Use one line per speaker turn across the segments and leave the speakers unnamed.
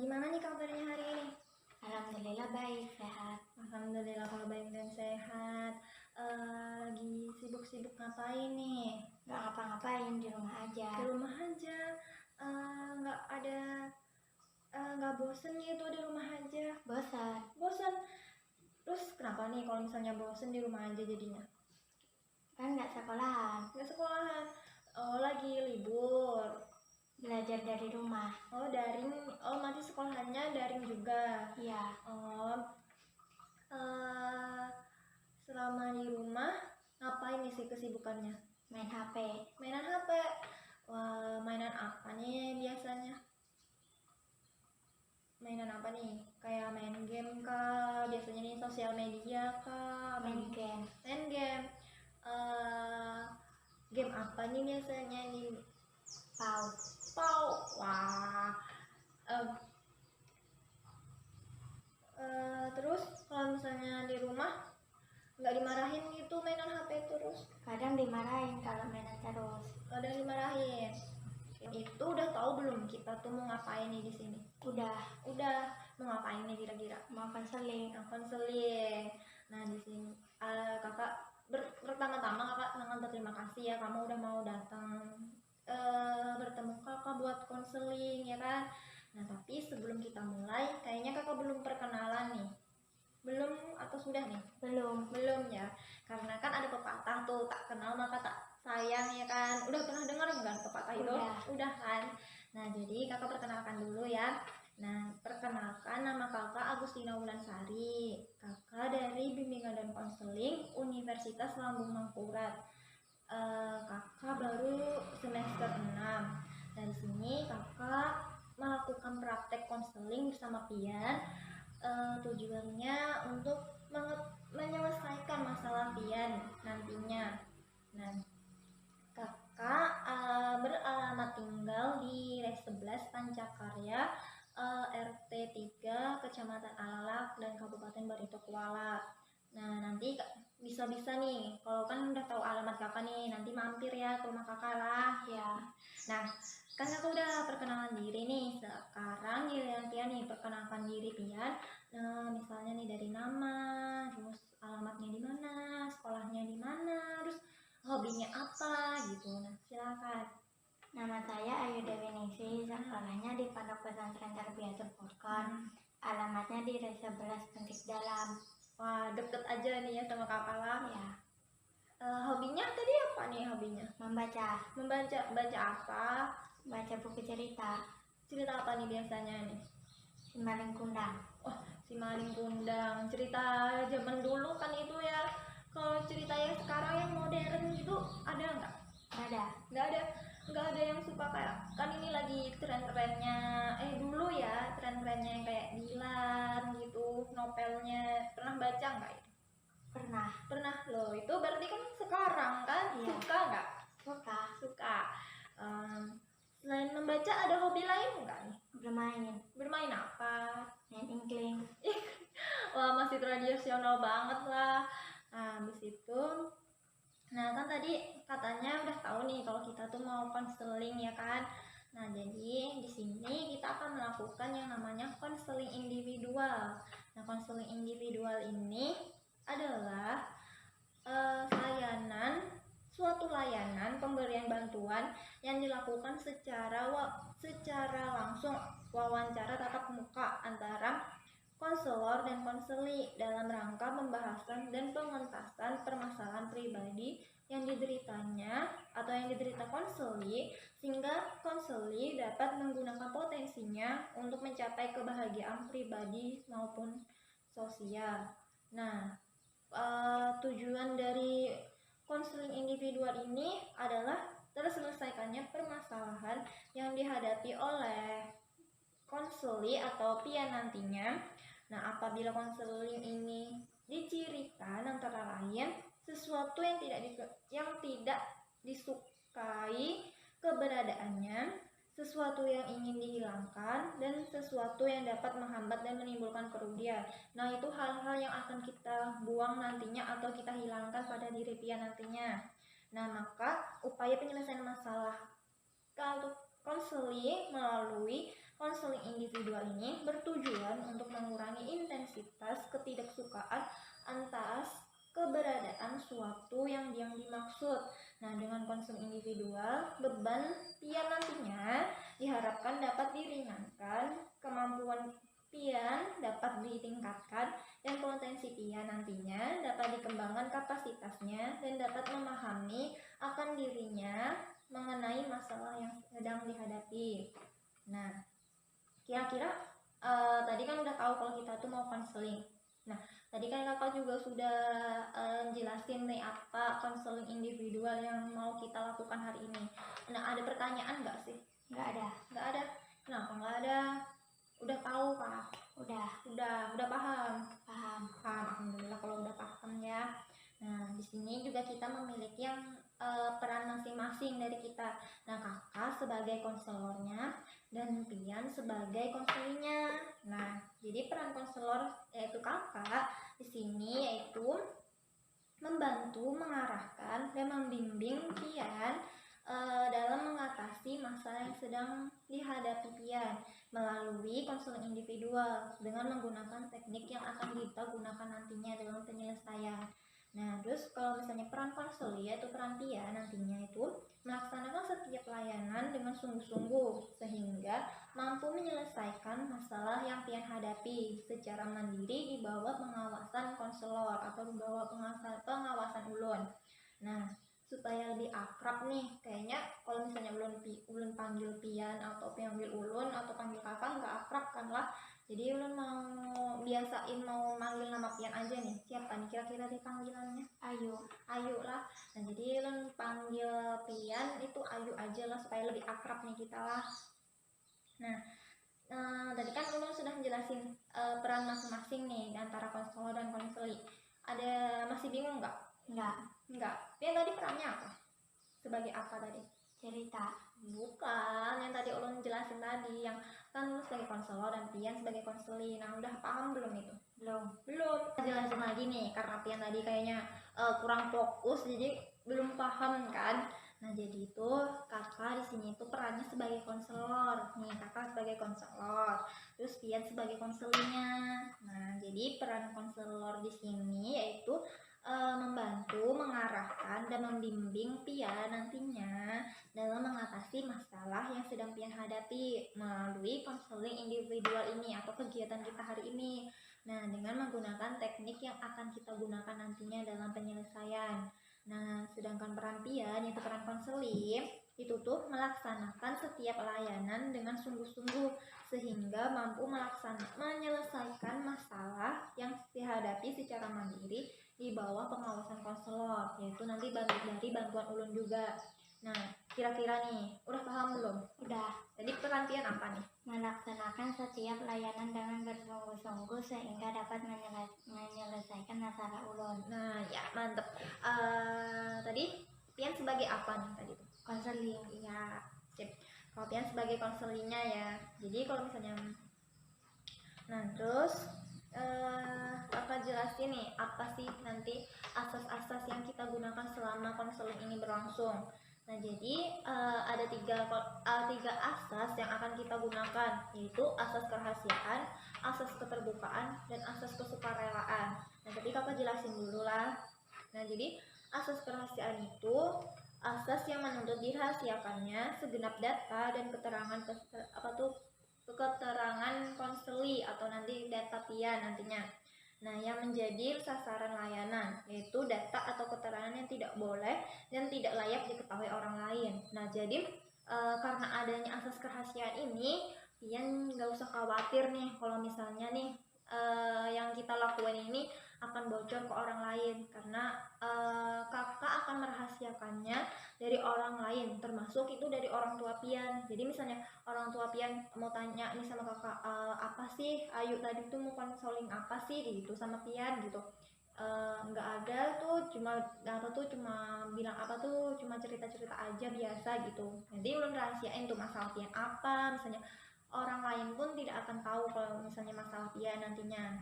gimana nih kabarnya hari ini?
Alhamdulillah baik, sehat.
Alhamdulillah kalau baik dan sehat. Lagi sibuk-sibuk ngapain nih?
Gak ngapa-ngapain, di rumah aja.
Di rumah aja. Nggak ada, nggak bosen gitu di rumah aja?
Bosan.
Bosan. Terus kenapa nih kalau misalnya bosen di rumah aja jadinya?
Kan gak sekolahan,
Nggak sekolahan. Oh, lagi libur.
belajar dari rumah.
Oh, daring. Oh, nanti sekolahannya daring juga.
Iya,
Oh, selama di rumah ngapain nih sih kesibukannya?
main HP.
Mainan HP. Wah, mainan apa nih biasanya? Mainan apa nih? Kayak main game kah? Biasanya nih sosial media kah?
Main game.
Main game. Game apa nih biasanya nih?
Pau.
Pau. Wah. Terus kalau misalnya di rumah nggak dimarahin gitu mainan HP terus?
Kadang dimarahin kalau mainan terus.
Kadang dimarahin. Itu udah tahu belum kita tuh mau ngapain nih di sini?
Udah
Mau ngapain nih kira-kira?
mau konseling.
Konseling. Nah, di sini kakak pertama-tama kakak sangat berterima kasih ya kamu udah mau datang bertemu kakak buat konseling ya kan. Nah, tapi sebelum kita mulai kayaknya kakak belum perkenalan nih. Belum atau sudah nih? Belum ya, karena kan ada pepatah tuh, tak kenal maka tak sayang ya kan. Udah pernah dengar nggak pepatah itu? Udah kan. Nah, jadi kakak perkenalkan dulu ya. Nah, perkenalkan, nama kakak Agustina Wulansari. Kakak dari Bimbingan dan Konseling Universitas Lambung Mangkurat. Kakak baru semester 6. Dari sini kakak melakukan praktek konseling bersama Pian. Tujuannya untuk menyelesaikan masalah Pian nantinya. Nah, kakak beralamat tinggal di Res 11 Pancakarya, RT 3 Kecamatan Alalak dan Kabupaten Barito Kuala. Nah, nanti bisa-bisa nih, kalau kan udah tahu alamat kakak nih, nanti mampir ya ke rumah kakak lah.
Ya,
Nah, kan aku udah perkenalan diri nih. Sekarang giliran Pian nih, perkenalkan diri Pian. Nah, misalnya nih dari nama, terus alamatnya di mana, sekolahnya di mana, terus hobinya apa gitu. Nah, silakan.
nama saya Ayu Dewi Ningsih, sekolahnya di Pondok Pesantren Tarbiyatul Furqan. Alamatnya di Res 11 Pentik Dalam.
Wah, deket aja nih ya sama kakak lah.
Ya,
Hobinya tadi apa nih hobinya?
membaca.
Baca apa?
Baca buku cerita.
Cerita apa nih biasanya nih?
Si Maling Kundang.
Oh, si Maling Kundang. Cerita zaman dulu kan itu ya. Kalau cerita yang sekarang yang modern gitu ada nggak?
Ada.
Nggak ada yang suka kayak kan ini lagi tren-trennya dulu ya tren-trennya yang kayak Dilan gitu novelnya pernah baca nggak itu? Pernah loh, itu berarti kan sekarang kan.
Iya.
Suka nggak? Suka. Selain membaca ada hobi lain nggak nih? Bermain apa?
Main ingkling.
Wah, masih tradisional banget lah. Nah, habis itu nah kan tadi katanya udah tahu nih kalau kita tuh mau konseling ya kan. Nah, jadi di sini kita akan melakukan yang namanya konseling individual. Nah, konseling individual ini adalah suatu layanan pemberian bantuan yang dilakukan secara langsung, wawancara tatap muka antara konselor dan konseli dalam rangka pembahasan dan pengentasan permasalahan pribadi yang dideritanya atau yang diderita konseli, sehingga konseli dapat menggunakan potensinya untuk mencapai kebahagiaan pribadi maupun sosial. Nah, tujuan dari konseling individual ini adalah terselesaikannya permasalahan yang dihadapi oleh konseli atau Pian nantinya. Nah, apabila konseling ini dicirikan antara lain sesuatu yang tidak disukai keberadaannya, sesuatu yang ingin dihilangkan, dan sesuatu yang dapat menghambat dan menimbulkan kerugian. Nah, itu hal-hal yang akan kita buang nantinya atau kita hilangkan pada diri Pian nantinya. Nah, maka upaya penyelesaian masalah konseling melalui konseling individual ini bertujuan untuk mengurangi intensitas ketidaksukaan atas keberadaan suatu yang dimaksud. Nah, dengan konseling individual, beban pian nantinya diharapkan dapat diringankan, kemampuan pian dapat ditingkatkan, dan potensi pian nantinya dapat dikembangkan kapasitasnya dan dapat memahami akan dirinya mengenai masalah yang sedang dihadapi. Nah, kira-kira tadi kan udah tahu kalau kita tuh mau konseling. Nah, tadi kan kakak juga sudah jelasin nih apa konseling individual yang mau kita lakukan hari ini. Nah, ada pertanyaan nggak sih?
Nggak ada.
Nggak ada. Kenapa nggak ada? Udah tahu kak? Udah paham.
Paham.
Alhamdulillah kalau udah paham ya. Nah, di sini juga kita memiliki yang peran masing-masing dari kita. Nah, kakak sebagai konselornya dan pian sebagai konselingnya. Nah, jadi peran konselor yaitu kakak di sini yaitu membantu, mengarahkan, dan membimbing pian dalam mengatasi masalah yang sedang dihadapi pian melalui konseling individual dengan menggunakan teknik yang akan kita gunakan nantinya dalam penyelesaian. Nah, terus kalau misalnya peran konseling yaitu peran pian nantinya itu melaksanakan setiap layanan dengan sungguh-sungguh sehingga mampu menyelesaikan masalah yang pian hadapi secara mandiri di bawah pengawasan konselor atau di bawah pengawasan ulun. Nah, supaya lebih akrab nih, kayaknya kalau misalnya ulun panggil pian atau panggil ulun atau panggil kakak nggak akrab kan lah. Jadi ulun mau biasain mau manggil nama pian aja nih. Siapa nih kira-kira panggilannya?
Ayu.
Ayu lah. Nah, jadi ulun panggil pian itu Ayu aja lah supaya lebih akrab nih kita lah. Nah, tadi kan ulun sudah jelasin peran masing-masing nih antara konselor dan konseli. Ada masih bingung nggak? Enggak. Pian tadi perannya apa? Sebagai apa tadi?
Cerita.
Bukan, yang tadi ulun jelasin tadi, yang kan ulun sebagai konselor dan pian sebagai konseli. Nah, udah paham belum itu?
Belum.
Jelasin lagi nih, karena pian tadi kayaknya kurang fokus, jadi belum paham kan. Nah, jadi itu kakak di sini itu perannya sebagai konselor. Nih, kakak sebagai konselor, terus pian sebagai konselingnya. Nah, jadi peran konselor di sini yaitu membantu, mengarahkan, dan membimbing pian nantinya dalam mengatasi masalah yang sedang pian hadapi melalui konseling individual ini atau kegiatan kita hari ini. Nah, dengan menggunakan teknik yang akan kita gunakan nantinya dalam penyelesaian. Nah, sedangkan peran pian yaitu peran konseling itu tuh melaksanakan setiap layanan dengan sungguh-sungguh sehingga mampu menyelesaikan masalah yang dihadapi secara mandiri di bawah pengawasan konselor, yaitu nanti dari bantuan ulun juga. Nah, kira-kira nih udah paham belum?
Udah.
Jadi peran pian apa nih?
Melaksanakan setiap layanan dengan bersungguh-sungguh sehingga dapat menyelesaikan masalah ulun.
Nah, ya mantep. Tadi pian sebagai apa nih tadi tuh?
Konseling.
Iya, sip. Kalau pian sebagai konselingnya ya. Jadi kalau misalnya, nah terus kakak jelasin nih apa sih nanti asas-asas yang kita gunakan selama konseling ini berlangsung. Nah, jadi ada tiga asas yang akan kita gunakan, yaitu asas kerahasiaan, asas keterbukaan, dan asas kesukarelaan. Nah, tapi kakak jelasin dulu lah. Nah, jadi asas kerahasiaan itu asas yang menuntut dirahasiakannya segenap data dan keterangan keterangan konseli atau nanti data pian nantinya. Nah, yang menjadi sasaran layanan yaitu data atau keterangan yang tidak boleh dan tidak layak diketahui orang lain. Nah, jadi karena adanya asas kerahasiaan ini, pian nggak usah khawatir nih kalau misalnya nih yang kita lakukan ini akan bocor ke orang lain, karena kakak akan merahasiakannya dari orang lain, termasuk itu dari orang tua pian. Jadi misalnya orang tua pian mau tanya nih sama kakak, apa sih Ayu tadi tuh mau konseling apa sih gitu sama pian gitu, nggak ada tuh, cuma bilang apa tuh, cuma cerita-cerita aja biasa gitu. Nanti ulun rahasiain tuh masalah pian apa, misalnya orang lain pun tidak akan tahu kalau misalnya masalah pian nantinya.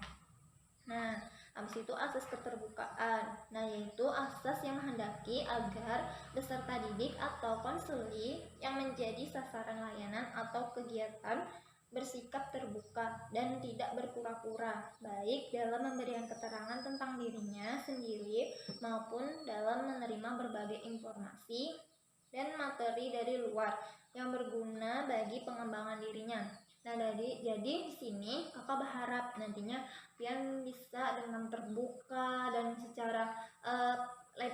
Nah, habis itu asas keterbukaan. Nah, yaitu asas yang menghendaki agar peserta didik atau konseli yang menjadi sasaran layanan atau kegiatan bersikap terbuka dan tidak berpura-pura, baik dalam memberikan keterangan tentang dirinya sendiri maupun dalam menerima berbagai informasi dan materi dari luar yang berguna bagi pengembangan dirinya. Nah, jadi di sini kakak berharap nantinya pian bisa dengan terbuka dan secara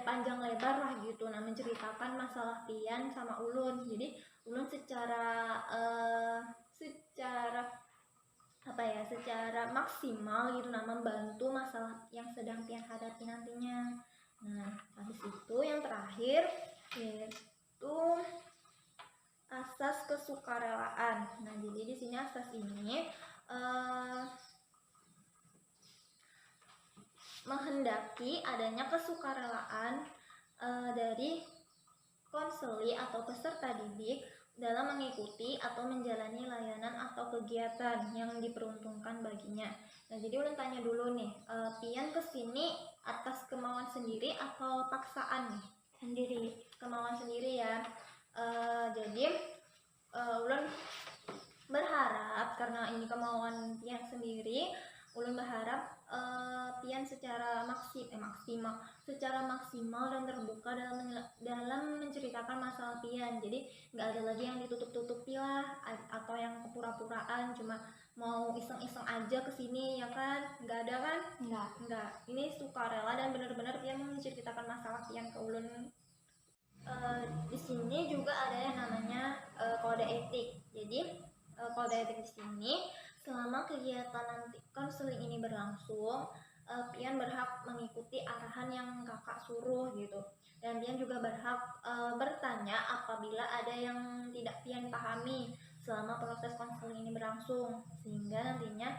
panjang lebar lah gitu, nah menceritakan masalah pian sama ulun. Jadi ulun secara secara maksimal gitu, nah membantu masalah yang sedang pian hadapi nantinya. Nah, habis itu yang terakhir yaitu asas kesukarelaan. Nah, jadi di sini asas ini menghendaki adanya kesukarelaan dari konseli atau peserta didik dalam mengikuti atau menjalani layanan atau kegiatan yang diperuntukkan baginya. Nah, jadi ulun tanya dulu nih, pian kesini atas kemauan sendiri atau paksaan nih?
Sendiri.
Kemauan sendiri ya. Jadi ulun berharap karena ini kemauan pian sendiri, ulun berharap pian secara maksimal dan terbuka dalam menceritakan masalah pian. Jadi nggak ada lagi yang ditutup-tutupi lah atau yang pura-puraan cuma mau iseng-iseng aja kesini ya kan, nggak ada kan? Nggak. Ini sukarela dan benar-benar pian menceritakan masalah pian ke ulun. Di sini juga ada yang namanya kode etik. Jadi kode etik di sini, selama kegiatan nanti konseling ini berlangsung, pian berhak mengikuti arahan yang kakak suruh gitu. Dan pian juga berhak bertanya apabila ada yang tidak pian pahami selama proses konseling ini berlangsung, sehingga nantinya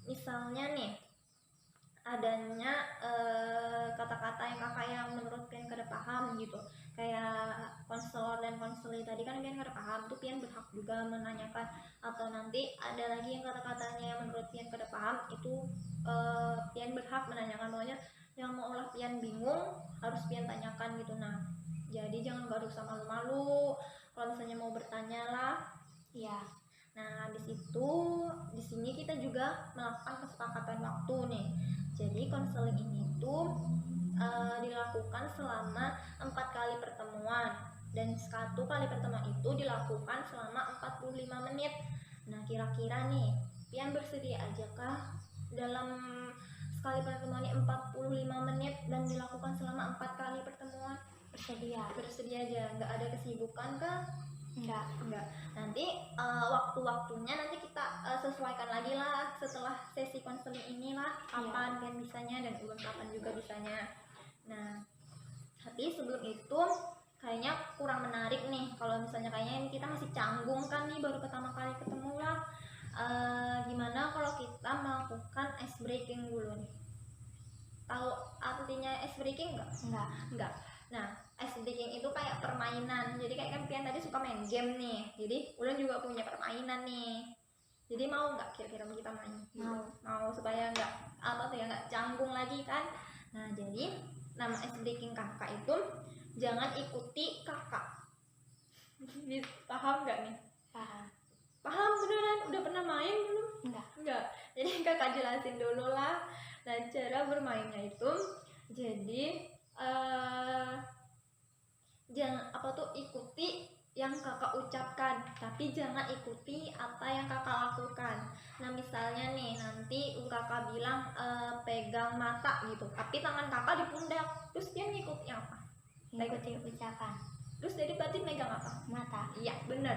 misalnya nih adanya kata-kata yang kakak yang menurut pian kada paham gitu, kayak konselor dan konseli tadi kan pian kada paham tuh, pian berhak juga menanyakan. Atau nanti ada lagi yang kata-katanya yang menurut pian kada paham itu pian berhak menanyakan, pokoknya yang mau ulah pian bingung harus pian tanyakan gitu. Nah, jadi jangan gak usah malu-malu kalau misalnya mau bertanya lah
ya.
Nah, habis itu di sini kita juga melakukan kesepakatan waktu nih. Jadi konseling ini tuh dilakukan selama 4 kali pertemuan, dan 1 kali pertemuan itu dilakukan selama 45 menit. Nah, kira-kira nih pian bersedia aja kah dalam sekali pertemuan ini 45 menit dan dilakukan selama 4 kali pertemuan? Bersedia aja, nggak ada kesibukan kah? Enggak. Nanti waktu-waktunya nanti kita sesuaikan lagi lah setelah sesi konseling ini lah, kapan kan bisanya dan ulun kapan juga bisanya. Nah, tapi sebelum itu kayaknya kurang menarik nih kalau misalnya kayaknya kita masih canggung kan nih, baru pertama kali ketemu lah. Gimana kalau kita melakukan ice breaking dulu nih? Tahu artinya ice breaking enggak? Nah, ice breaking itu kayak permainan. Jadi kayak kan pian tadi suka main game nih, jadi ulun juga punya permainan nih. Jadi mau nggak kira-kira kita main? Mau supaya nggak canggung lagi kan. Nah, jadi nama ice breaking kakak itu jangan ikuti kakak. Paham nggak nih? Paham beneran? Udah pernah main belum? Enggak. Jadi kakak jelasin dulu lah. Nah, cara bermainnya itu jadi jangan ikuti yang kakak ucapkan, tapi jangan ikuti apa yang kakak lakukan. Nah, misalnya nih nanti kakak bilang pegang mata gitu, tapi tangan kakak di pundak, terus dia ngikuti apa?
Ngikuti ucapan.
Terus jadi berarti megang apa?
Mata.
Iya, bener.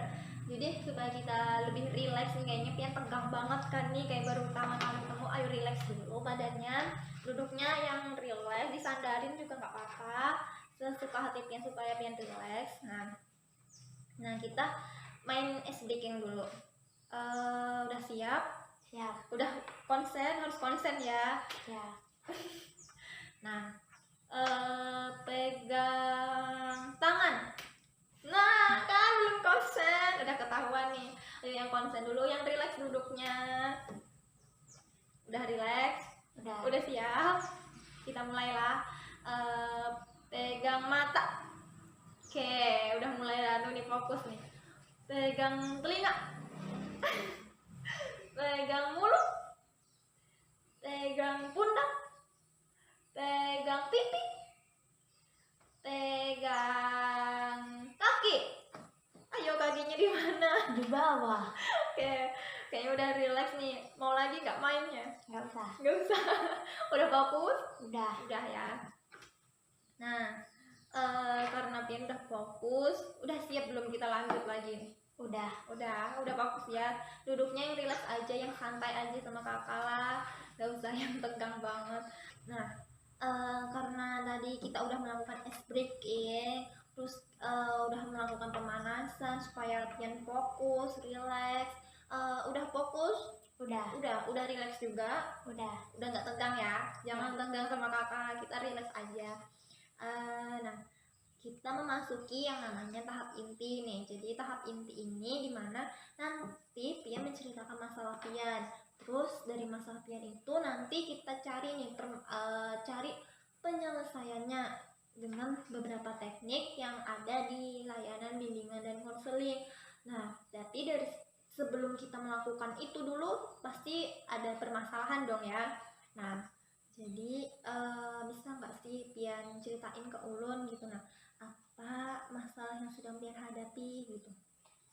Jadi supaya kita lebih rileks nih, kayaknya pian tegang banget kan nih, kayak baru pertama kali ketemu. Ayo rileks dulu badannya, duduknya yang rileks, disandarin juga nggak apa-apa, sesuka hati pian supaya pian rileks. Nah kita main ice breaking dulu. Udah siap? Udah harus konsen ya. Nah, pegang tangan. Nah, kan belum konsen, udah ketahuan nih. Yang konsen dulu, yang rileks duduknya. Udah relax,
Udah.
udah siap, kita mulailah. Pegang mata. Oke, udah mulai anu nih, fokus nih. Pegang telinga. Pegang mulut. Pegang pundak. Pegang pipi. Pegang kaki. Ayo, kakinya di mana?
Di bawah.
Oke, kayaknya udah relax nih. Mau lagi nggak mainnya?
Nggak usah.
Nggak usah. Udah fokus?
Udah.
Udah ya. Nah, karena Pian udah fokus, udah siap belum kita lanjut lagi nih? Udah fokus ya. Duduknya yang relax aja, yang santai aja sama kakak lah. Nggak usah yang tegang banget. Nah, karena tadi kita udah melakukan ice breaking, terus udah melakukan pemanasan supaya Pian fokus, relax. Udah fokus? Udah relax juga?
Udah.
Udah nggak tegang ya? Jangan tegang sama kakak, kita relax aja. Nah, kita memasuki yang namanya tahap inti nih. Jadi tahap inti ini dimana nanti Pian menceritakan masalah Pian. Terus dari masalah Pian itu nanti kita cari nih, cari penyelesaiannya dengan beberapa teknik yang ada di layanan bimbingan dan konseling. Nah, jadi dari sebelum kita melakukan itu dulu pasti ada permasalahan dong ya. Nah, jadi bisa nggak sih Pian ceritain ke ulun gitu, nah apa masalah yang sedang Pian hadapi gitu?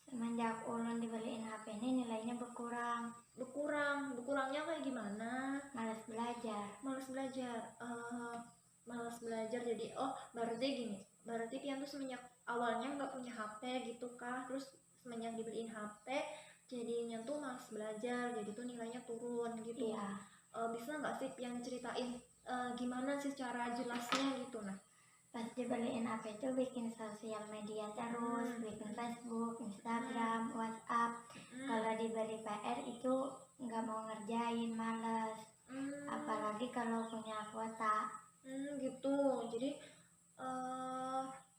Semenjak ulun dibeliin HP ini nilainya berkurang.
Berkurangnya kayak gimana?
Malas belajar.
Malas belajar jadi berarti gini, berarti Pian tuh semenjak awalnya nggak punya HP gitu kah, terus semenjak dibeliin HP jadinya tuh malas belajar, jadi tuh nilainya turun gitu.
Iya.
Bisa nggak sih Pian ceritain gimana sih cara jelasnya gitu? Nah,
Pas dibeliin HP itu bikin sosial media terus, bikin Facebook, Instagram, WhatsApp. Kalau diberi PR itu nggak mau ngerjain, males. Apalagi kalau punya kuota.
Gitu.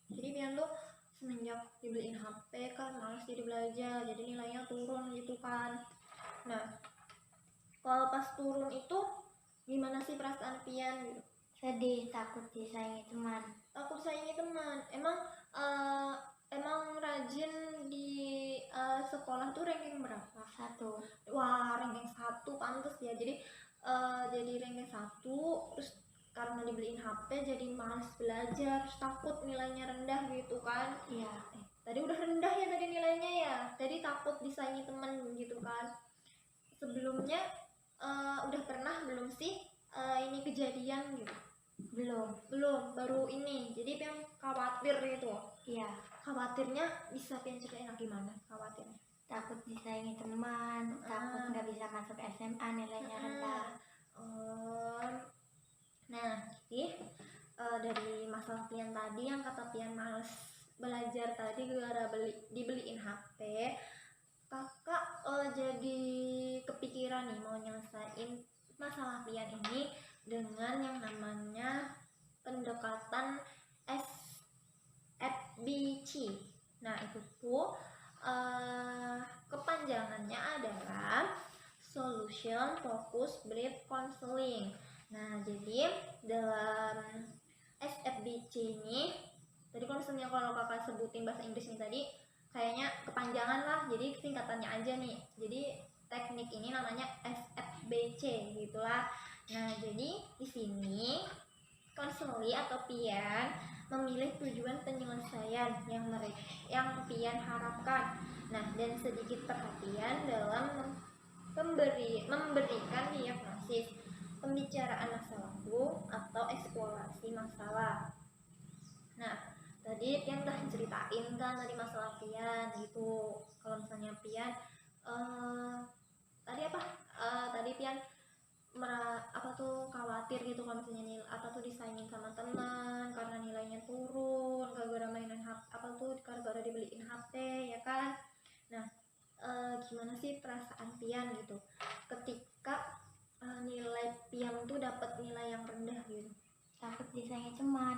Jadi Pian tuh semenjak dibeliin HP kan malas jadi belajar, jadi nilainya turun gitu kan. Nah, kalau pas turun itu gimana sih perasaan Pian gitu?
Sedih, takut disaingi teman.
Aku saingi teman. Emang rajin di sekolah tuh ranking berapa?
1.
Wah, ranking 1, pantes ya. Jadi ranking 1, terus karena dibeliin HP jadi malas belajar, terus takut nilainya rendah gitu kan.
Iya.
Tadi udah rendah ya tadi nilainya ya. Tadi takut disaingi teman gitu kan. Sebelumnya udah pernah belum sih ini kejadian gitu? Belum, baru ini. Jadi Pian khawatir gitu.
Iya.
Khawatirnya bisa Pian ceritain gimana khawatirnya?
Takut disaingi teman, takut nggak bisa masuk SMA, nilainya rendah.
Nah, jadi dari masalah Pian tadi yang kata Pian males belajar tadi gara-gara dibeliin HP, kakak jadi kepikiran nih mau nyelesain masalah Pian ini dengan yang namanya pendekatan SFBC. Nah, itu tuh kepanjangannya adalah Solution Focus Brief Counseling. Nah, jadi dalam SFBC ini tadi misalnya kalau kakak sebutin bahasa Inggris ini tadi kayaknya kepanjangan lah, jadi singkatannya aja nih. Jadi teknik ini namanya SFBC gitulah. Nah, jadi di sini konseli atau Pian memilih tujuan penyelesaian yang Pian harapkan. Nah, dan sedikit perhatian dalam memberikan diagnosis, pembicaraan masa lalu atau eksplorasi masalah. Nah, tadi Pian udah ceritain kan tadi masalah Pian gitu. Kalau misalnya Pian tadi Pian khawatir gitu kalau misalnya disaingin sama teman karena nilainya turun gara-gara mainan gara-gara dibeliin HP ya kan. Nah, gimana sih perasaan Pian gitu ketika nilai Pian tuh dapat nilai yang rendah gitu?
Takut disaingi teman.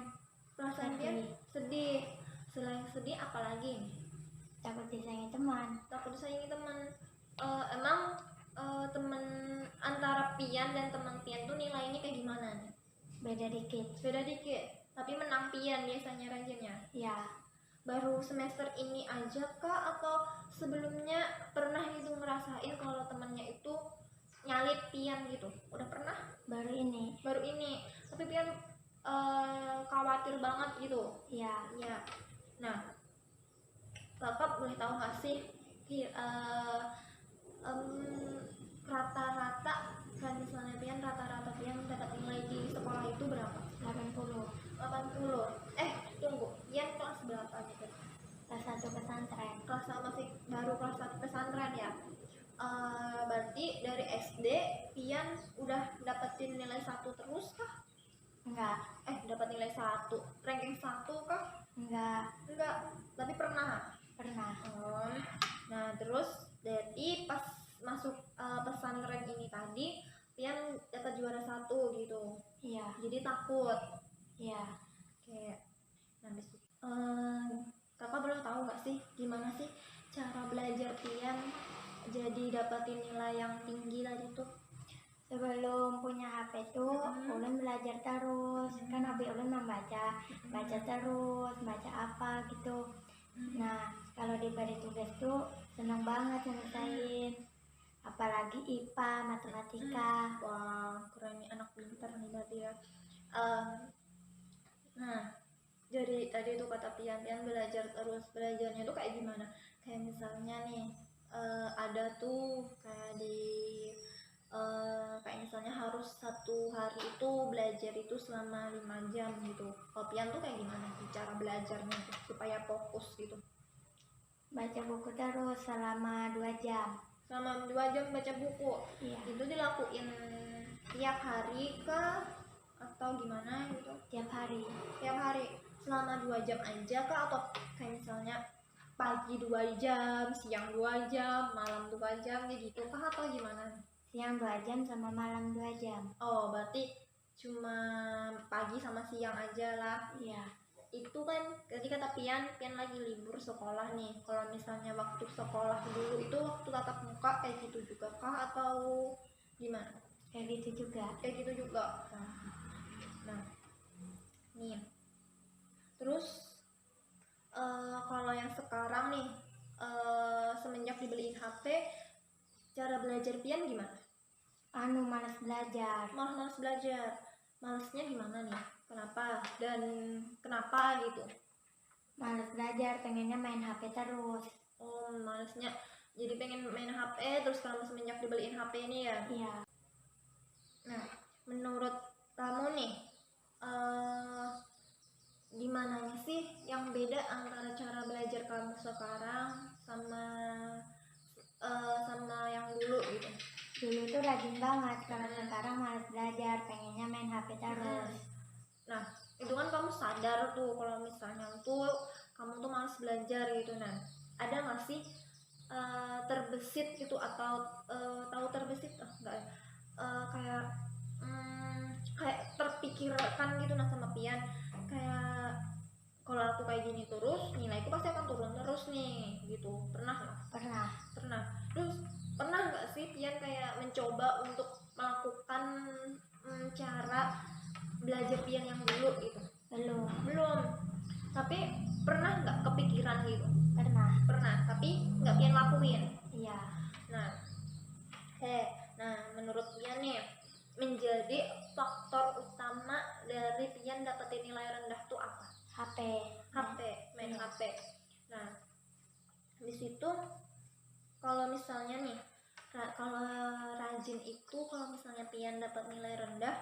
Perasaan Pian sedih. Selain sedih apalagi nih?
Takut disaingi teman.
Emang temen antara Pian dan teman Pian tuh nilainya kayak gimana nih?
Beda dikit.
Beda dikit, tapi menang Pian biasanya rajinnya.
Ya,
Baru semester ini aja kah atau sebelumnya pernah gitu ngerasain kalau temannya itu nyalip Pian gitu? Udah pernah?
baru ini.
Baru ini. Tapi Pian khawatir banget gitu.
Ya,
Ya. Nah, Kakak boleh tahu nggak sih rata-rata kan misalnya Pian rata-rata Pian dapat nilai di sekolah itu berapa?
80.
80. Tunggu, Pian kelas berapa gitu?
Kelas 1 pesantren.
Kelas masih baru kelas 1 pesantren ya. Berarti dari SD Pian udah dapetin nilai 1 terus kah?
Enggak,
Dapat nilai 1, ranking 1 kah? Enggak, tapi pernah.
pernah.
Nah terus jadi pas masuk pesantren ini tadi Pian dapat juara 1 gitu,
Iya,
jadi takut
iya.
kayak. Nah kakak boleh tahu nggak sih gimana sih cara belajar Pian jadi dapatin nilai yang tinggi tadi tuh?
Sebelum punya HP tuh, ulun belajar terus. Kan hobi ulun membaca, baca terus, baca apa gitu. Nah, kalau diberi tugas tuh seneng banget nyelesain. Apalagi IPA, matematika.
Wah keren nih, anak pintar nih berarti ya. Nah jadi tadi tuh kata Pian belajar terus, belajarnya tuh kayak gimana? Kayak misalnya nih ada tuh kayak di kayak misalnya harus 1 hari itu belajar itu selama 5 jam gitu. Kalau Pian tuh kayak gimana sih cara belajarnya tuh supaya fokus gitu?
Baca buku terus selama 2 jam.
Selama 2 jam baca buku,
Iya,
itu dilakuin tiap hari kah atau gimana gitu?
tiap hari.
Tiap hari selama 2 jam aja kah atau kayak misalnya pagi 2 jam, siang 2 jam, malam 2 jam gitu kah atau gimana?
Siang 2 jam sama malam 2 jam.
Oh berarti cuma pagi sama siang aja lah.
Iya,
Itu kan tadi kata Pian lagi libur sekolah nih. Kalau misalnya waktu sekolah dulu itu waktu tatap muka kayak gitu juga kah atau gimana?
kayak gitu juga.
Kayak gitu juga. Nah nih terus kalau yang sekarang nih semenjak dibeliin HP, cara belajar Pian gimana?
Malas belajar.
Malas belajar. Malesnya gimana nih? Kenapa? Dan kenapa gitu?
Malas belajar, pengennya main HP terus.
Oh, malesnya jadi pengen main HP terus kalau semenjak dibeliin HP ini ya.
Iya,
Nah, menurut kamu nih gimana sih yang beda antara cara belajar kamu sekarang sama sama yang dulu gitu?
dulu tuh rajin banget, kalau sekarang malas belajar, pengennya main HP terus.
Nah, itu kan kamu sadar tuh kalau misalnya tuh kamu tuh malas belajar gitu. Nah, ada nggak sih terbesit gitu atau tahu terbesit? Enggak ya. Kayak kayak terpikirkan gitu nah sama Pian, kayak kalau aku kayak gini terus nilaiku pasti akan turun terus nih gitu. Pernah nggak?
Pernah.
Terus pernah nggak sih Pian kayak mencoba untuk melakukan cara belajar Pian yang dulu gitu?
Belum.
Tapi pernah nggak kepikiran gitu?
Pernah.
Tapi nggak Pian lakuin.
Iya,
Nah menurut Pian nih, menjadi faktor utama dari Pian dapetin nilai rendah tuh apa?
HP.
Main
Iya.
HP. Nah di situ kalau misalnya nih kalau rajin itu, kalau misalnya Pian dapat nilai rendah,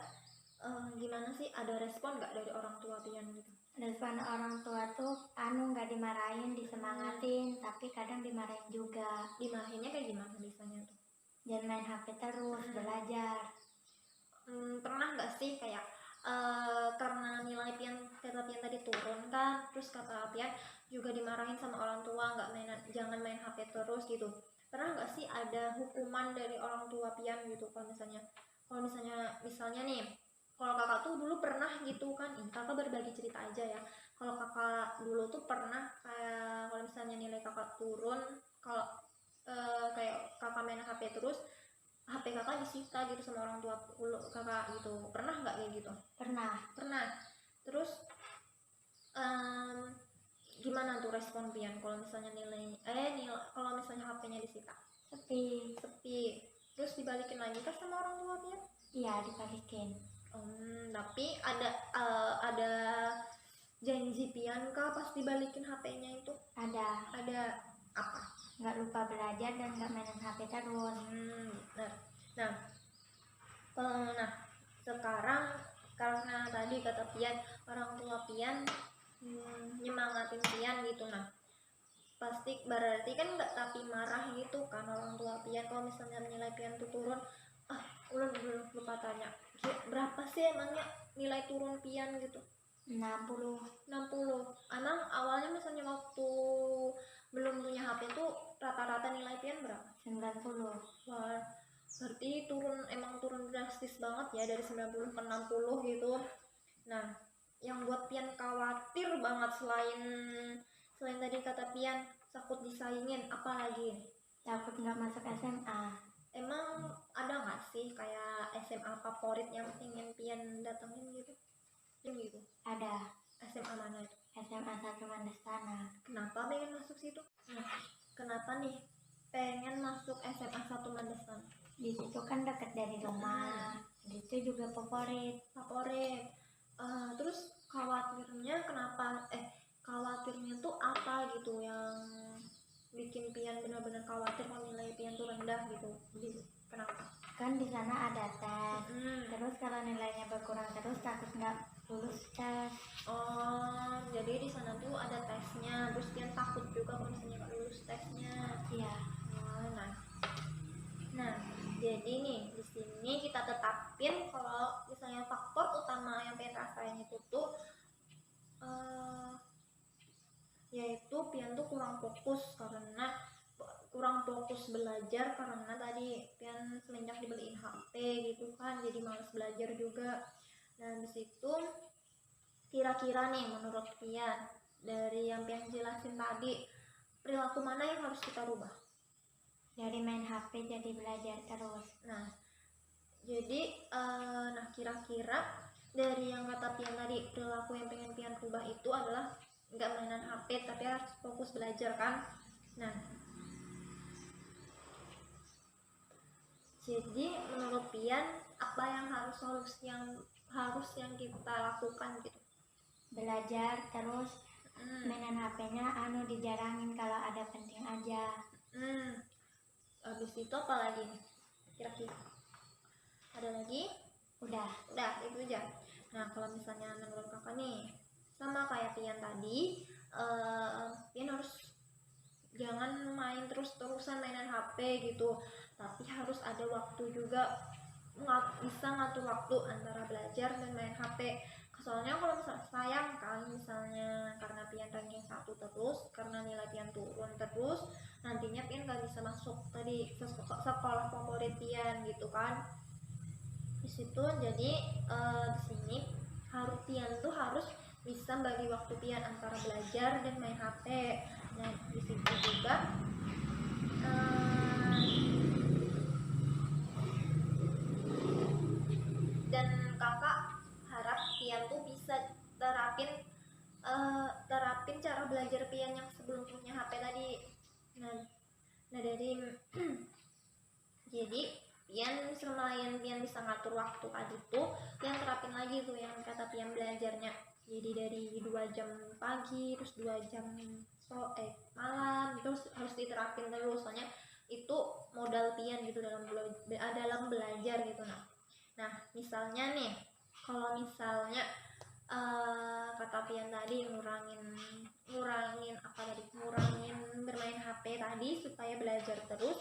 gimana sih, ada respon nggak dari orang tua Pian gitu?
Respon orang tua tuh nggak dimarahin, disemangatin, tapi kadang dimarahin juga.
Dimarahinnya kayak gimana biasanya tuh?
Jangan main HP terus, belajar.
Pernah nggak sih kayak karena nilai kata Pian tadi turun kan, terus kata Pian juga dimarahin sama orang tua, jangan main HP terus gitu. Pernah nggak sih ada hukuman dari orang tua Pian gitu? Kalau misalnya nih, kalau kakak tuh dulu pernah gitu kan, kakak berbagi cerita aja ya. Kalau kakak dulu tuh pernah kayak kalau misalnya nilai kakak turun, kalau kayak kakak main HP terus, HP kakak disita gitu sama orang tua kakak gitu, pernah nggak kayak gitu?
Pernah.
Terus gimana tuh respon pian kalau misalnya kalau misalnya HP-nya disita?
Sepi.
Terus dibalikin lagi kan sama orang tua pian?
Iya, dibalikin.
Tapi ada janji pian kah pas dibalikin HP-nya itu? Ada apa?
Nggak lupa belajar dan nggak mainan HP terus.
Nah, sekarang karena tadi kata pian orang tua pian nyemangatin pian gitu, nah pasti berarti kan nggak tapi marah gitu kan orang tua pian kalau misalnya nilai pian tuh turun. Udah lupa tanya, berapa sih emangnya nilai turun pian gitu?
60.
Emang awalnya misalnya waktu belum punya HP tuh rata-rata nilai pian berapa?
90.
Wah, berarti emang turun drastis banget ya, dari 90 ke 60 gitu. Nah, yang buat pian khawatir banget selain tadi kata pian takut disaingin, apalagi?
Takut nggak masuk SMA.
Emang ada nggak sih kayak SMA favorit yang ingin pian datengin gitu?
Ada.
SMA mana itu?
SMA 1 Mandastana.
Kenapa pengen masuk situ? Kenapa nih pengen masuk SMA 1 Mandastana?
Di situ kan dekat dari rumah. Di situ juga favorit.
Terus khawatirnya kenapa? Khawatirnya tuh apa gitu yang bikin pian benar-benar khawatir kalau nilai pian tuh rendah gitu? Kenapa?
Kan di sana ada tes. Terus kalau nilainya berkurang terus takut nggak lulus tes.
Jadi di sana tuh ada tesnya, terus pian takut juga kalau misalnya nggak lulus tesnya.
Iya.
Nah, jadi nih di sini kita tetapin kalau misalnya faktor utama yang pian rasain itu tuh yaitu pian tuh kurang fokus belajar karena tadi pian semenjak dibeliin HP gitu kan, jadi malas belajar juga. Nah, di situ kira-kira nih menurut pian dari yang pian jelasin tadi, perilaku mana yang harus kita rubah?
Dari main HP jadi belajar terus.
Nah, jadi kira-kira dari yang kata pian tadi, perilaku yang pengen pian rubah itu adalah nggak mainan HP tapi harus fokus belajar kan. Nah, jadi menurut pian apa yang harus yang kita lakukan gitu?
Belajar terus. Mainan HP-nya dijarangin kalau ada penting aja.
Habis itu apa lagi kira-kira? Ada lagi?
Udah
Itu aja. Nah, kalau misalnya menurut kakak nih sama kayak pian tadi, pian harus jangan main terus-terusan mainan HP gitu, tapi harus ada waktu juga, bisa ngatur waktu antara belajar dan main HP. Soalnya kalau misalnya sayang kan, misalnya karena pian ranking 1 terus, karena nilai pian turun terus, nantinya pian gak bisa masuk tadi sekolah favorit pian gitu kan. Di situ jadi di sini pian tuh harus bisa bagi waktu pian antara belajar dan main HP. Nah, di situ juga dan kakak harap pian tuh bisa terapin cara belajar pian yang sebelum punya HP tadi. Nah dari jadi pian selain pian bisa ngatur waktu tadi tuh, pian terapin lagi tuh yang kata pian belajarnya. Jadi dari 2 jam pagi terus 2 jam malam, terus harus diterapin terus, soalnya itu modal pian gitu dalam belajar gitu. Nah, misalnya nih kalau misalnya kata pian tadi ngurangin bermain HP tadi supaya belajar terus,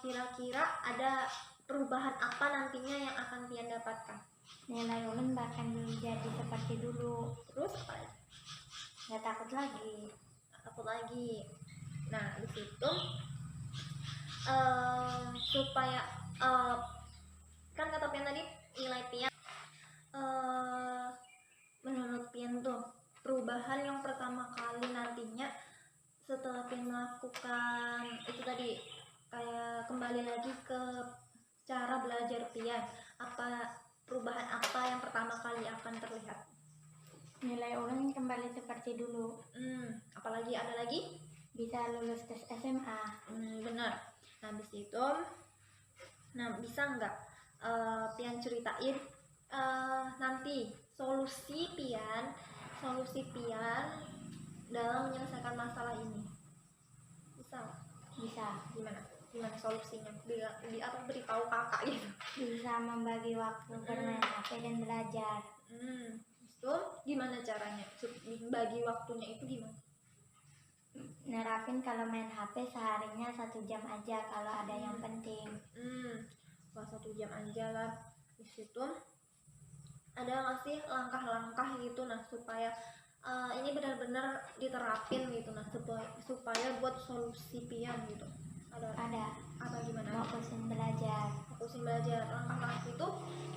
kira-kira ada perubahan apa nantinya yang akan pian dapatkan?
Nilai ulun bahkan jadi seperti dulu.
Terus apa lagi?
Nggak takut lagi.
Nah, di situ supaya kan kata pian tadi nilai pian, menurut pian tuh perubahan yang pertama kali nantinya setelah pian melakukan itu tadi kayak kembali lagi ke cara belajar pian, apa perubahan apa yang pertama kali akan terlihat?
Nilai orang kembali seperti dulu.
Apalagi ada lagi?
Bisa lulus tes SMA.
Benar. Nah, habis itu, bisa nggak Pian ceritain nanti solusi Pian dalam menyelesaikan masalah ini? Bisa nggak?
Bisa.
Gimana solusinya? Beritahu kakak gitu.
Bisa membagi waktu bermain HP dan belajar.
Itu gimana caranya? Bagi waktunya itu gimana?
Nerapin kalau main HP seharinya 1 jam aja kalau ada yang penting.
Cuma 1 jam aja lah. Di situ ada nggak sih langkah-langkah gitu, nah supaya ini benar-benar diterapin gitu, nah supaya buat solusi Pian gitu?
Ada.
Apa gimana?
Fokusin belajar.
Langkah-langkah itu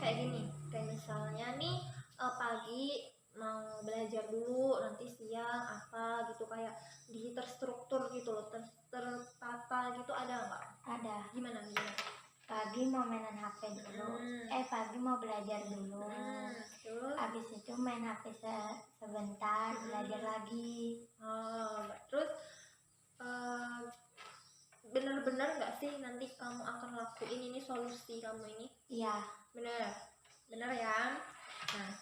kayak gini, kayak misalnya nih pagi mau belajar dulu, nanti siang apa gitu, kayak terstruktur gitu loh, tertata gitu, ada nggak?
Ada.
Gimana?
Pagi mau mainan HP dulu. Pagi mau belajar dulu.
Terus
habis itu main HP sebentar, belajar lagi.
Terus bener-bener nggak sih nanti kamu akan lakuin ini solusi kamu ini?
Iya.
Bener ya. Nah,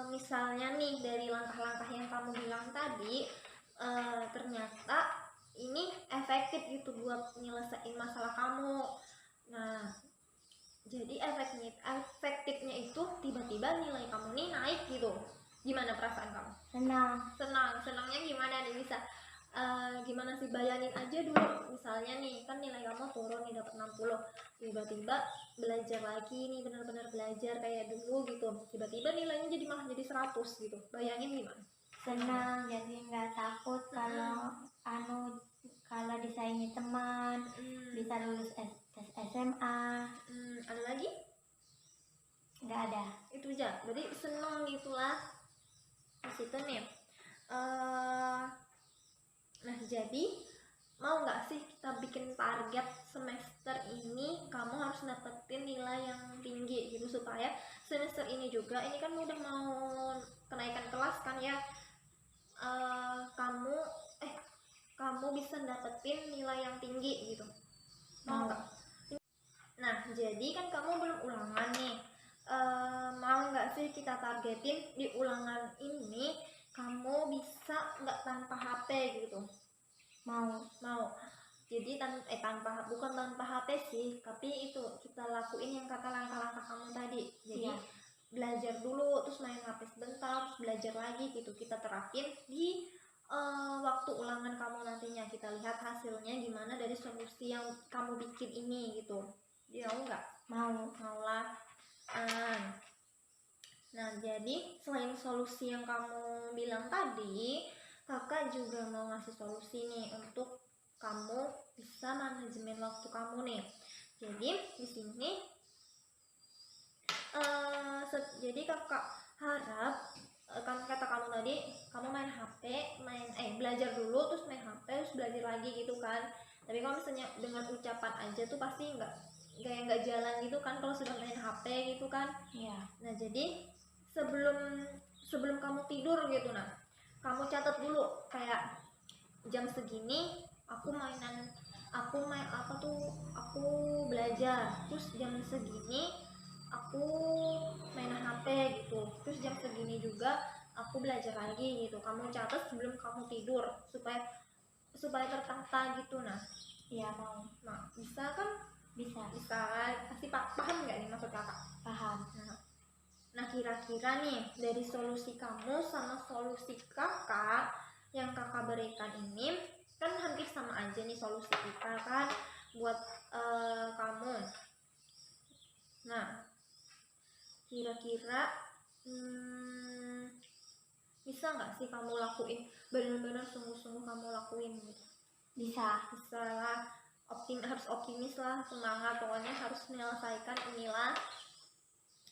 misalnya nih dari langkah-langkah yang kamu bilang tadi, ternyata ini efektif gitu buat nyelesain masalah kamu. Nah, jadi efektifnya itu tiba-tiba nilai kamu nih naik gitu. Gimana perasaan kamu? Senangnya gimana nih? Bisa gimana sih, bayangin aja dulu misalnya nih kan nilai kamu turun nih, dapat 60, tiba-tiba belajar lagi nih, benar-benar belajar kayak dulu gitu, tiba-tiba nilainya malah jadi 100 gitu. Bayangin gimana?
Senang, jadi nggak takut kalau disaingi teman, bisa lulus tes SMA.
Ada lagi?
Nggak ada.
Itu aja, berarti senang gitulah di situ nih. Nah, jadi mau nggak sih kita bikin target semester ini kamu harus dapetin nilai yang tinggi gitu, supaya semester ini juga, ini kan udah mau kenaikan kelas kan ya, kamu bisa dapetin nilai yang tinggi gitu. Mau nggak? Nah, jadi kan kamu belum ulangan nih, mau nggak sih kita targetin di ulangan ini kamu bisa nggak tanpa HP gitu? Mau. Jadi bukan tanpa HP sih, tapi itu kita lakuin yang kata langkah-langkah kamu tadi. Jadi belajar dulu, terus main HP sebentar, terus belajar lagi gitu. Kita terapin di waktu ulangan kamu nantinya. Kita lihat hasilnya gimana dari solusi yang kamu bikin ini gitu. Dia mau nggak? Mau lah. Nah, jadi selain solusi yang kamu bilang tadi, kakak juga mau ngasih solusi nih untuk kamu bisa manajemen waktu kamu nih. Jadi di sini jadi kakak harap, kan kata kamu tadi kamu main HP, belajar dulu terus main HP terus belajar lagi gitu kan. Tapi kalau misalnya dengan ucapan aja tuh pasti nggak jalan gitu kan kalau sudah main HP gitu kan.
Iya.
Nah, jadi sebelum kamu tidur gitu, nah kamu catat dulu kayak jam segini aku belajar, terus jam segini aku main HP gitu, terus jam segini juga aku belajar lagi gitu. Kamu catat sebelum kamu tidur supaya tertata gitu. Nah,
iya mau.
Nah, bisa kan?
Bisa.
Pasti paham nggak nih maksud kakak?
Paham.
Nah, kira-kira nih dari solusi kamu sama solusi kakak yang kakak berikan ini kan hampir sama aja nih solusi kita kan buat kamu. Nah, kira-kira bisa nggak sih kamu lakuin, benar-benar sungguh-sungguh kamu lakuin gitu?
Bisa
lah. Harus optimis lah, semangat, pokoknya harus menyelesaikan inilah.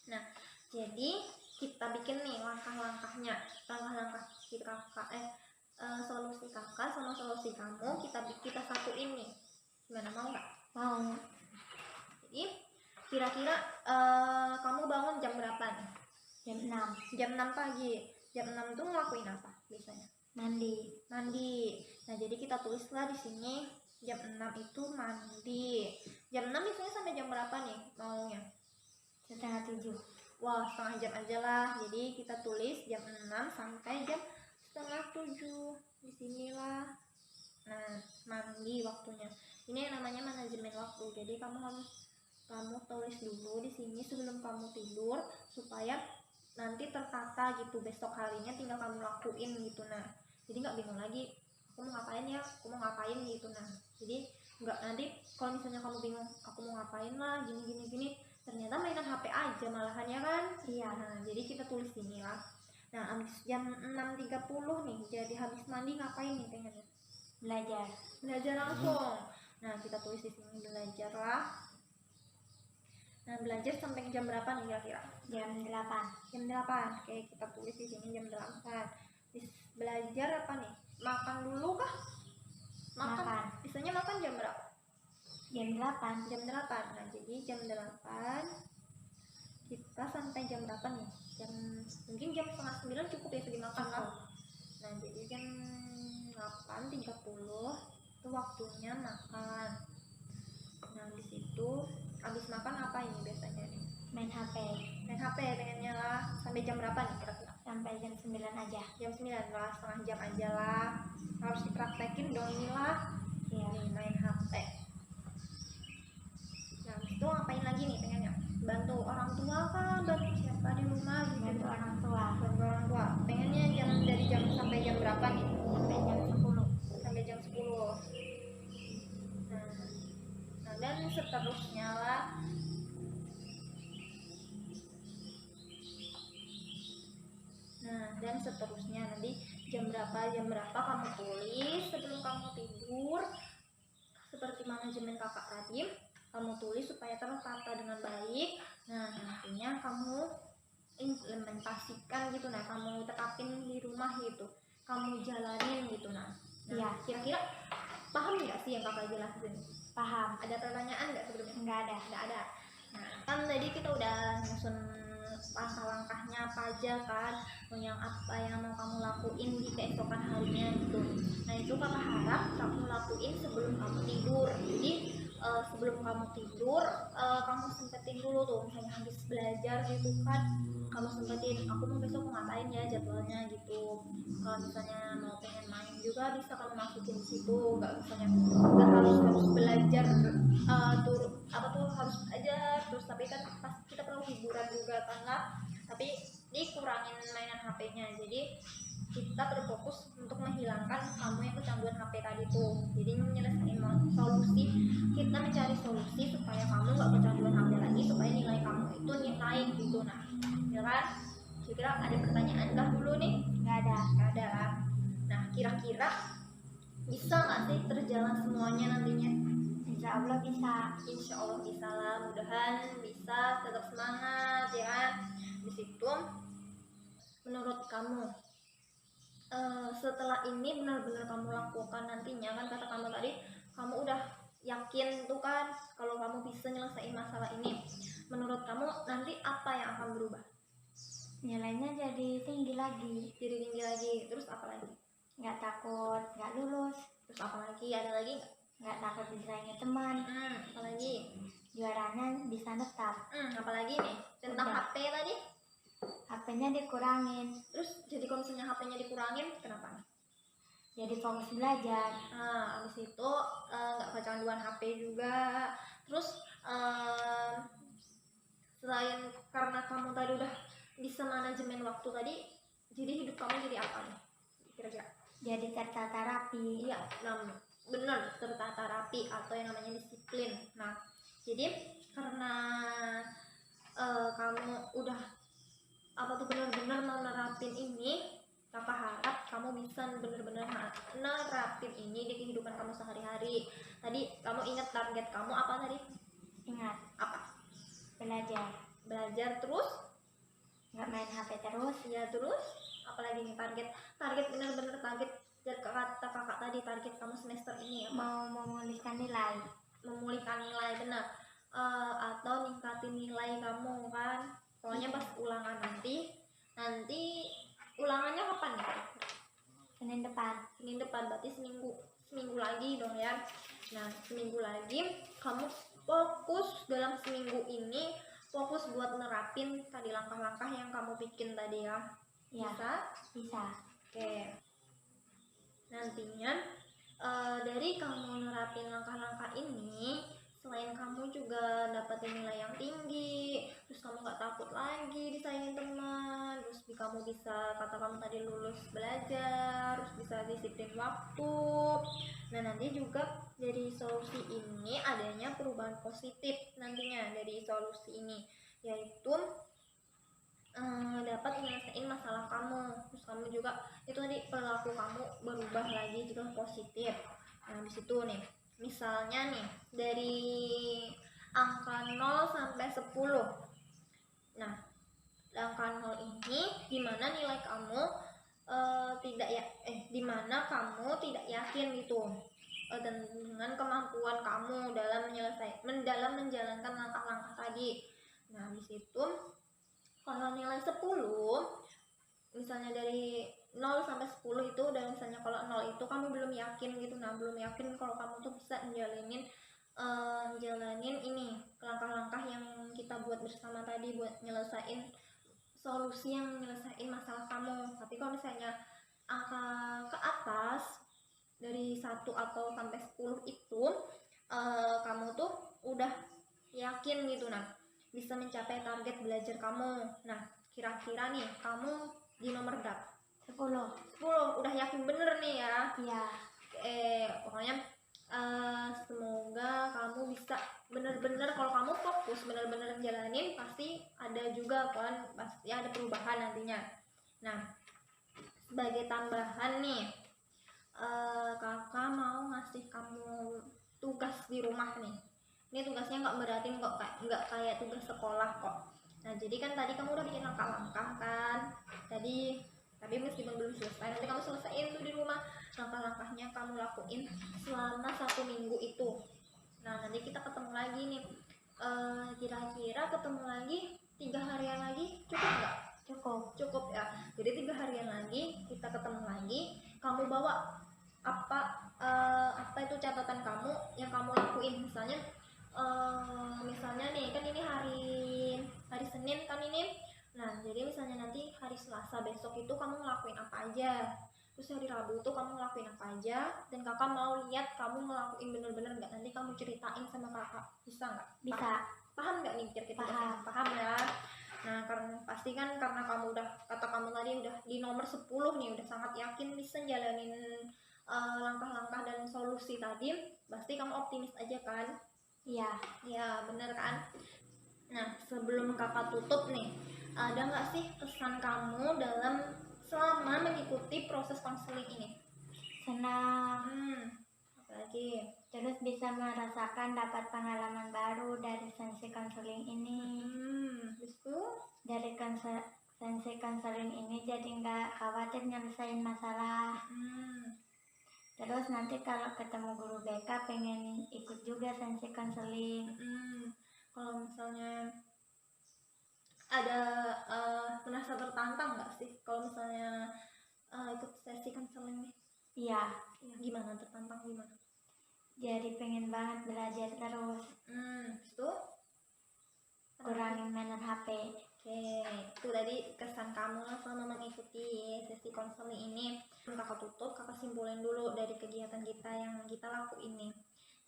Nah, jadi kita bikin nih langkah-langkahnya, langkah-langkah solusi kakak sama solusi kamu kita satuin nih, gimana, mau nggak?
Mau.
Jadi kira-kira kamu bangun jam berapa nih?
Jam 6.
Jam 6 pagi. Jam 6 tuh ngelakuin apa biasanya?
Mandi.
Nah, jadi kita tulislah di sini jam 6 itu mandi. Jam 6 biasanya sampai jam berapa nih maunya?
Setengah 7.
Wah, setengah jam aja lah. Jadi kita tulis jam 6 sampai jam setengah 7. Di sinilah. Nah, mandi waktunya. Ini yang namanya manajemen waktu. Jadi kamu tulis dulu di sini sebelum kamu tidur supaya nanti tertata gitu, besok harinya tinggal kamu lakuin gitu. Nah, jadi nggak bingung lagi aku mau ngapain gitu. Nah, jadi nggak, nanti kalau misalnya kamu bingung aku mau ngapain lah gini ternyata mainan HP aja malahan, ya kan?
Iya.
Nah, jadi kita tulis sini lah. Nah, abis jam 6.30 nih, jadi habis mandi ngapain nih pengennya?
Belajar
Langsung. Nah, kita tulis di sini belajar lah. Nah, belajar sampai jam berapa nih kira-kira?
jam 8.
Jam 8. Oke, kita tulis di sini jam 8. Belajar apa nih? Makan dulu kah?
Makan.
Biasanya makan jam berapa?
Jam 8.
Jam 8. Nah, jadi jam 8 kita sampai jam berapa nih? Mungkin jam setengah 9 cukup ya segi makan lah. Nah, jadi jam 8.30 itu waktunya makan. Nah, di situ habis makan apa ini biasanya nih?
Main HP.
Main HP pengennya lah. Sampai jam berapa nih kira-kira?
Sampai jam 9 aja.
Jam 9 lah, setengah jam aja lah. Harus dipraktekin dong inilah.
Iya.
Nih, main HP. Nah, habis itu ngapain lagi nih pengennya? Bantu orang tua kah? Bantu siapa di rumah gitu?
Bantu orang tua.
Bantu orang tua. Pengennya dari jam sampai jam berapa nih?
Sampai jam 10.
Sampai jam 10. Nah, dan seterusnya lah. Nah, dan seterusnya nanti jam berapa kamu tulis sebelum kamu tidur. Seperti manajemen kakak tadi, kamu tulis supaya tertata dengan baik. Nah, nantinya kamu implementasikan gitu. Nah, kamu terapin di rumah gitu, kamu jalanin gitu. Nah,
Iya.
Kira-kira paham nggak sih yang kakak jelasin?
Paham.
Ada pertanyaan nggak sebelumnya?
Nggak ada.
Nggak ada. Nah, kan tadi kita udah nyusun langkah-langkahnya apa aja kan, yang apa yang mau kamu lakuin di keesokan harinya gitu. Nah, itu kakak harap kamu lakuin sebelum kamu tidur. Jadi sebelum kamu tidur kamu sempetin dulu tuh, misalnya habis belajar gitu kan, kamu sempetin aku mau besok mau ngapain ya jadwalnya gitu. Kalau misalnya mau pengen main juga bisa kamu masukin di situ, nggak harus belajar harus belajar terus, tapi kan pas kita perlu hiburan juga kan lah, tapi dikurangin mainan HP-nya. Jadi kita berfokus untuk menghilangkan kamu yang kecanduan HP tadi tuh. Jadi kita mencari solusi supaya kamu nggak kecanduan HP lagi, supaya nilai kamu itu naik gitu. Nah, ya kan? Kira-kira ada pertanyaan kah dulu nih?
Nggak ada.
Nggak ada. Nah, kira-kira bisa nggak sih terjalan semuanya nantinya?
Insya Allah bisa.
Insya Allah bisa lah, mudahan bisa, tetap semangat ya kan. Di situ menurut kamu setelah ini benar-benar kamu lakukan nantinya, kan kata kamu tadi kamu udah yakin tuh kan kalau kamu bisa nyelesain masalah ini. Menurut kamu nanti apa yang akan berubah?
Nilainya jadi tinggi lagi.
Jadi tinggi lagi. Terus apa lagi?
Nggak takut nggak lulus.
Terus apa lagi? Ada lagi nggak?
Nggak takut disaingi teman.
Apa lagi?
Juaranya bisa tetap.
Apa lagi nih? Tentang
Udah.
HP tadi?
HP-nya dikurangin.
Terus jadi kalau misalnya HP-nya dikurangin, kenapa nih?
Jadi fokus belajar.
Nah, abis itu nggak kecanduan HP juga. Terus selain karena kamu tadi udah bisa manajemen waktu tadi, jadi hidup kamu jadi apa nih kira-kira?
Jadi tertata rapi.
Iya, bener, tertata rapi atau yang namanya disiplin. Nah, jadi karena kamu udah benar-benar mau nerapin ini, kakak harap kamu bisa benar-benar nerapin ini di kehidupan kamu sehari-hari. Tadi kamu ingat target kamu apa tadi?
Ingat.
Apa?
Belajar
Terus?
nggak main HP terus.
Ya terus? Apalagi nih target benar-benar target kata kakak tadi target kamu semester ini apa?
Mau memulihkan nilai.
Memulihkan nilai, benar. Atau ningkatin nilai kamu kan, pokoknya pas ulangan nanti ulangannya kapan nih?
Senin depan.
Senin depan, berarti seminggu lagi dong ya. Nah, seminggu lagi kamu fokus dalam seminggu ini, fokus buat nerapin tadi langkah-langkah yang kamu bikin tadi ya.
Ya,
Bisa?
bisa.
Oke. Nantinya dari kamu nerapin langkah-langkah ini, selain kamu juga dapetin nilai yang tinggi, terus kamu nggak takut lagi disayangin teman, terus kamu bisa, kata kamu tadi, lulus belajar, terus bisa disiplin waktu. Nah, nanti juga dari solusi ini adanya perubahan positif nantinya dari solusi ini, yaitu dapat menyelesaikan masalah kamu, terus kamu juga itu tadi perilaku kamu berubah lagi juga positif. Nah, di situ nih misalnya nih dari angka 0 sampai 10. Nah, angka 0 ini dimana nilai kamu dimana kamu tidak yakin gitu dan dengan kemampuan kamu dalam menjalankan langkah-langkah tadi. Nah, di situ kalau nilai 10, misalnya dari 0 sampai 10 itu, dan misalnya kalau 0 itu kamu belum yakin gitu, nah belum yakin kalau kamu tuh bisa jalanin ini langkah-langkah yang kita buat bersama tadi buat nyelesain solusi yang nyelesain masalah kamu. Tapi kalau misalnya angka ke atas dari 1 atau sampai 10 itu kamu tuh udah yakin gitu, nah bisa mencapai target belajar kamu. Nah, kira-kira nih kamu di nomor berapa?
10.
10, udah yakin bener nih ya?
Iya.
Pokoknya semoga kamu bisa bener-bener, kalau kamu fokus bener-bener jalanin, pasti ada juga kan, pasti ada perubahan nantinya. Nah, sebagai tambahan nih, kakak mau ngasih kamu tugas di rumah nih. Ini tugasnya nggak beratin kok, nggak kayak tugas sekolah kok. Nah, jadi kan tadi kamu udah bikin langkah-langkah kan tadi, tapi meskipun belum selesai, nanti kamu selesaiin tuh di rumah langkah-langkahnya, kamu lakuin selama 1 minggu itu. Nah, nanti kita ketemu lagi nih, kira-kira ketemu lagi 3 harian lagi, cukup nggak? Cukup ya. Jadi 3 harian lagi kita ketemu lagi, kamu bawa apa itu catatan kamu yang kamu lakuin. Misalnya nih kan ini hari Senin kan ini. Nah, jadi misalnya nanti hari Selasa besok itu kamu ngelakuin apa aja, terus hari Rabu tuh kamu ngelakuin apa aja, dan kakak mau lihat kamu ngelakuin bener-bener nggak. Nanti kamu ceritain sama kakak, bisa nggak?
Bisa.
Paham nggak nih kira-kira?
Paham
Ya. Nah, karena pasti kan karena kamu udah, kata kamu tadi udah di nomor 10 nih, udah sangat yakin bisa jalanin langkah-langkah dan solusi tadi, pasti kamu optimis aja kan?
Iya.
Ya, bener kan? Nah, sebelum kakak tutup nih, ada nggak sih kesan kamu selama mengikuti proses konseling ini?
Senang.
Apalagi?
Terus bisa merasakan dapat pengalaman baru dari sesi konseling ini.
Itu
Dari sesi konseling ini jadi nggak khawatir nyelesain masalah. Terus nanti kalau ketemu guru BK pengen ikut juga sesi konseling.
Kalau misalnya ada merasa tertantang nggak sih kalau misalnya ikut sesi konseling nih?
Iya.
Gimana, tertantang gimana?
Jadi pengen banget belajar terus.
Itu
kurangin mainan HP.
Oke, itu tadi kesan kamu selama mengikuti sesi konseling ini. Kakak tutup, kakak simpulin dulu dari kegiatan kita yang kita lakuin nih.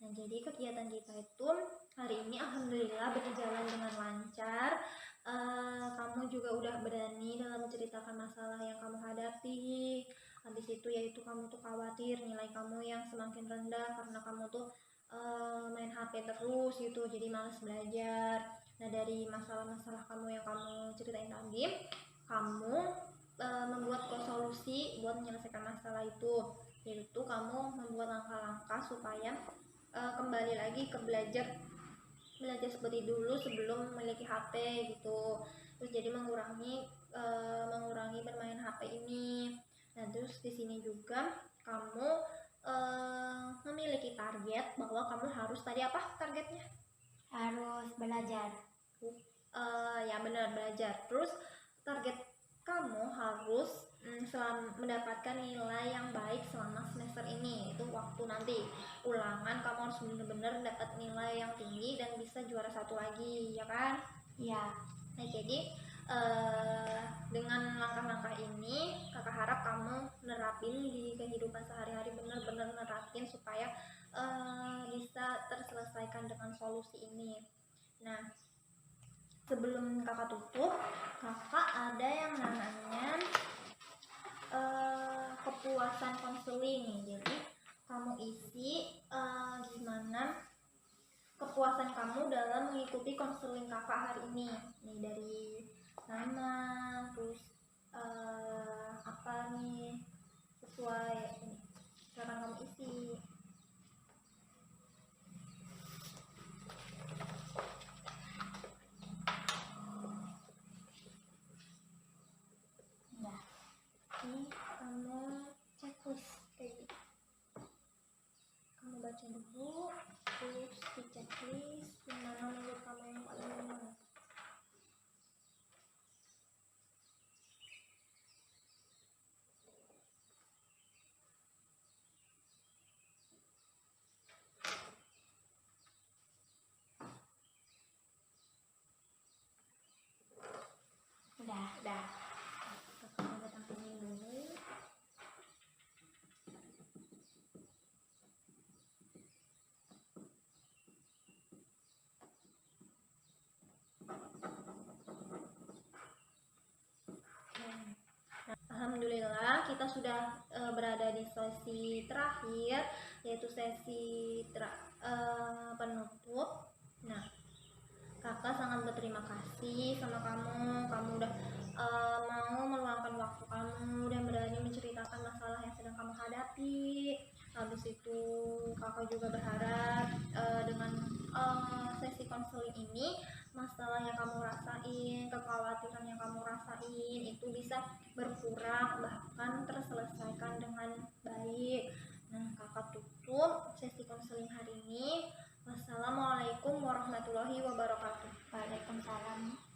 Nah, jadi kegiatan kita itu hari ini alhamdulillah berjalan dengan lancar. Kamu juga udah berani dalam menceritakan masalah yang kamu hadapi. Habis itu yaitu kamu tuh khawatir nilai kamu yang semakin rendah karena kamu tuh main HP terus gitu, jadi malas belajar. Nah, dari masalah-masalah kamu yang kamu ceritain tadi, kamu membuat solusi buat menyelesaikan masalah itu, yaitu kamu membuat langkah-langkah supaya kembali lagi ke belajar seperti dulu sebelum memiliki HP gitu. Terus jadi mengurangi bermain HP ini. Nah, terus di sini juga kamu memiliki target bahwa kamu harus tadi apa targetnya?
Harus belajar.
Ya benar, belajar. Terus target kamu harus mendapatkan nilai yang baik selama semester ini. Itu waktu nanti ulangan kamu harus benar-benar dapat nilai yang tinggi dan bisa juara 1 lagi, ya kan?
Ya.
Nah, jadi dengan langkah-langkah ini kakak harap kamu nerapin di kehidupan sehari-hari, benar-benar nerapin supaya bisa terselesaikan dengan solusi ini. Nah, sebelum kakak tutup, kakak ada yang namanya kepuasan konseling. Jadi kamu isi gimana kepuasan kamu dalam mengikuti konseling kakak hari ini. Nih dari nama, terus apa nih sesuai ini. Silakan kamu isi.
Nah,
Ini kamu checklist kayak gitu. Kamu baca dulu, terus di checklist gimana menurut kamu yang paling benar.
udah.
Kakak tanda tanganin dulu. Alhamdulillah kita sudah berada di sesi terakhir, yaitu sesi penutup. Nah, kakak sangat berterima kasih sama kamu udah mau meluangkan waktu kamu dan berani menceritakan masalah yang sedang kamu hadapi. Habis itu kakak juga berharap dengan sesi konseling ini, masalah yang kamu rasain, kekhawatiran yang kamu rasain itu bisa berkurang, bahkan terselesaikan dengan baik. Nah, kakak tutup sesi konseling hari ini. Wassalamualaikum warahmatullahi wabarakatuh.
Waalaikumsalam